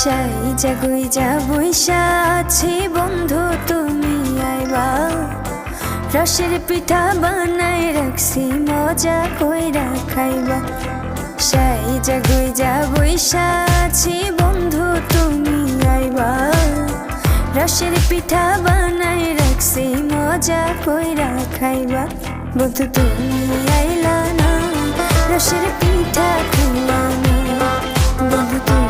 সাইজা গুইজা বইসা আছি বন্ধু তুমি আইবা, রসের পিঠা বানাই রাখছি মজা কইরা খাইবা। সাইজা গুইজা বইসা আছি বন্ধু তুমি আইবা, রসের পিঠা বানাই রাখছি মজা কইরা খাইবা। বন্ধু তুমি আইলা না, রসের পিঠা খাইলা না, বন্ধু তুমি